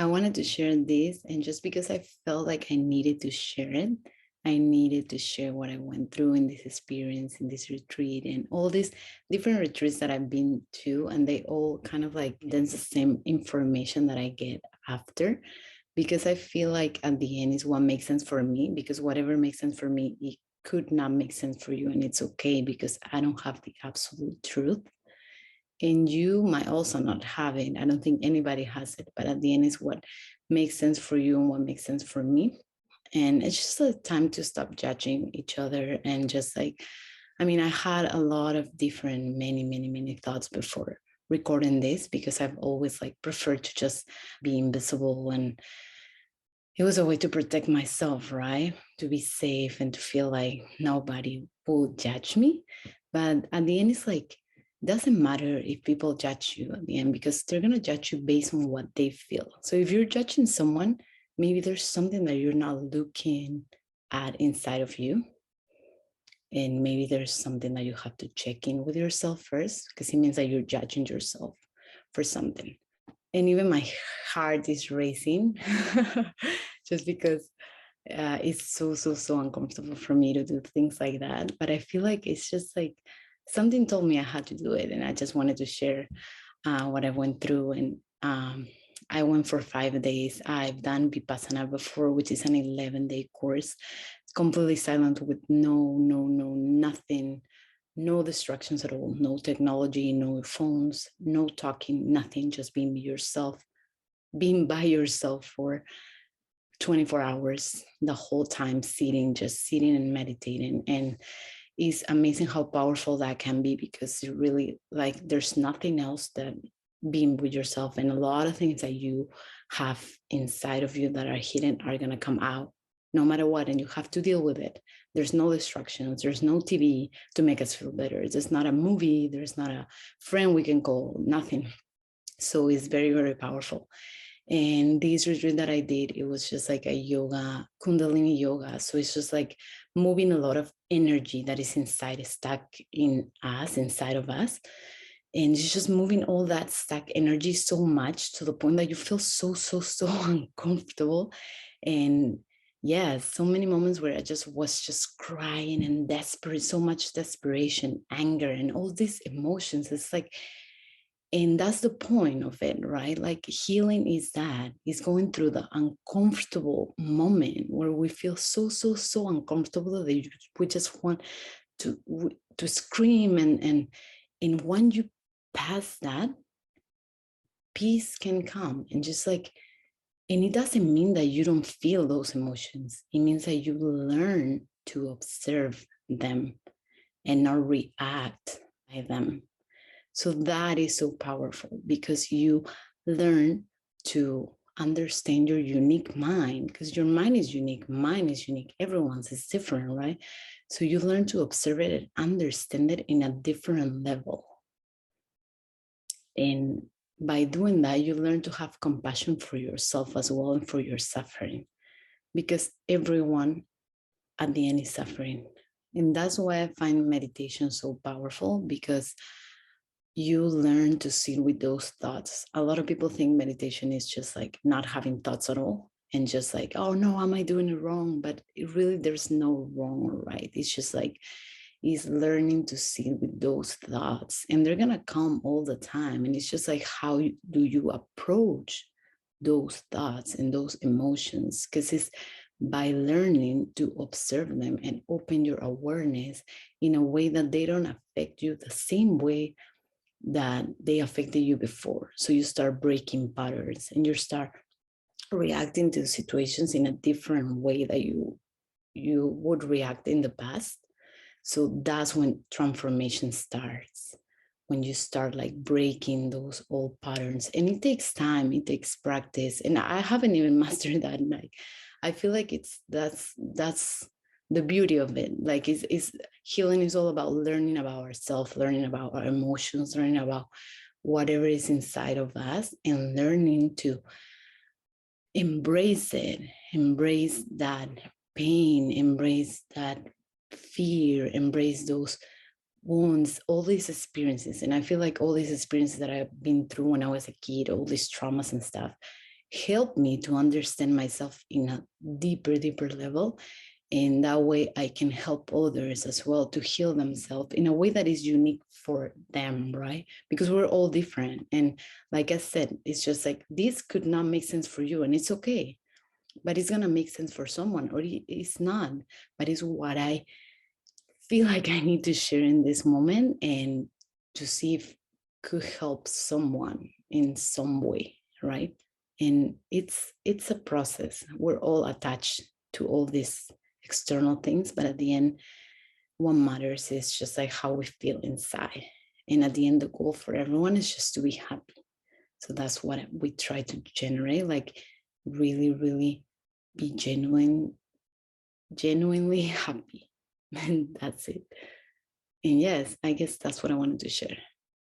I wanted to share this, and just because I felt like I needed to share it, I needed to share what I went through in this experience, in this retreat, and all these different retreats that I've been to, and they all kind of like condense the same information that I get after, because I feel like at the end is what makes sense for me, because whatever makes sense for me, it could not make sense for you, and it's okay because I don't have the absolute truth. And you might also not have it. I don't think anybody has it, but at the end is what makes sense for you and what makes sense for me. And it's just a time to stop judging each other and just like, I mean, I had a lot of different, many thoughts before recording this, because I've always like preferred to just be invisible, and it was a way to protect myself, right? To be safe and to feel like nobody will judge me. But at the end, it's like, doesn't matter if people judge you at the end, because they're going to judge you based on what they feel. So if you're judging someone, maybe there's something that you're not looking at inside of you. And maybe there's something that you have to check in with yourself first, because it means that you're judging yourself for something. And even my heart is racing just because it's so uncomfortable for me to do things like that. But I feel like it's just like something told me I had to do it, and I just wanted to share what I went through. And I went for 5 days. I've done Vipassana before, which is an 11-day course. It's completely silent with nothing, no distractions at all, no technology, no phones, no talking, nothing, just being yourself, being by yourself for 24 hours, the whole time sitting, just sitting and meditating. And it's amazing how powerful that can be, because it really, like, there's nothing else that being with yourself, and a lot of things that you have inside of you that are hidden are going to come out no matter what, and you have to deal with it. There's no distractions, there's no TV to make us feel better, there's not a movie, there's not a friend we can call, nothing. So it's very powerful. And this retreat that I did, it was just like a yoga, Kundalini yoga. So it's just like moving a lot of energy that is inside, stuck in us, inside of us. And it's just moving all that stuck energy so much to the point that you feel so uncomfortable. And yeah, so many moments where I just was just crying and desperate, so much desperation, anger, and all these emotions. It's like, and that's the point of it, right? Like, healing is that, is going through the uncomfortable moment where we feel so uncomfortable that we just want to scream. And when you pass that, peace can come. And just like, and it doesn't mean that you don't feel those emotions. It means that you learn to observe them and not react by them. So that is so powerful, because you learn to understand your unique mind, because your mind is unique, mine is unique, everyone's is different, right? So you learn to observe it and understand it in a different level. And by doing that, you learn to have compassion for yourself as well, and for your suffering, because everyone at the end is suffering. And that's why I find meditation so powerful, because you learn to sit with those thoughts. A lot of people think meditation is just like not having thoughts at all, and just like, oh no, am I doing it wrong? But it really, there's no wrong or right. It's just like, is learning to sit with those thoughts, and they're gonna come all the time. And it's just like, how do you approach those thoughts and those emotions? Because it's by learning to observe them and open your awareness in a way that they don't affect you the same way that they affected you before. So you start breaking patterns, and you start reacting to situations in a different way that you would react in the past. So that's when transformation starts, when you start like breaking those old patterns. And it takes time, it takes practice, and I haven't even mastered that. Like, I feel like that's the beauty of it. Like, is healing is all about learning about ourselves, learning about our emotions, learning about whatever is inside of us, and learning to embrace it, embrace that pain, embrace that fear, embrace those wounds, all these experiences. And I feel like all these experiences that I've been through when I was a kid, all these traumas and stuff, helped me to understand myself in a deeper level. And that way I can help others as well to heal themselves in a way that is unique for them, right? Because we're all different. And like I said, it's just like this could not make sense for you, and it's okay, but it's going to make sense for someone, or it's not. But it's what I feel like I need to share in this moment, and to see if could help someone in some way, right? And it's a process. We're all attached to all these external things, but at the end, what matters is just like how we feel inside. And at the end, the goal for everyone is just to be happy. So that's what we try to generate, like really be genuinely happy. And that's it. And yes, I guess that's what I wanted to share.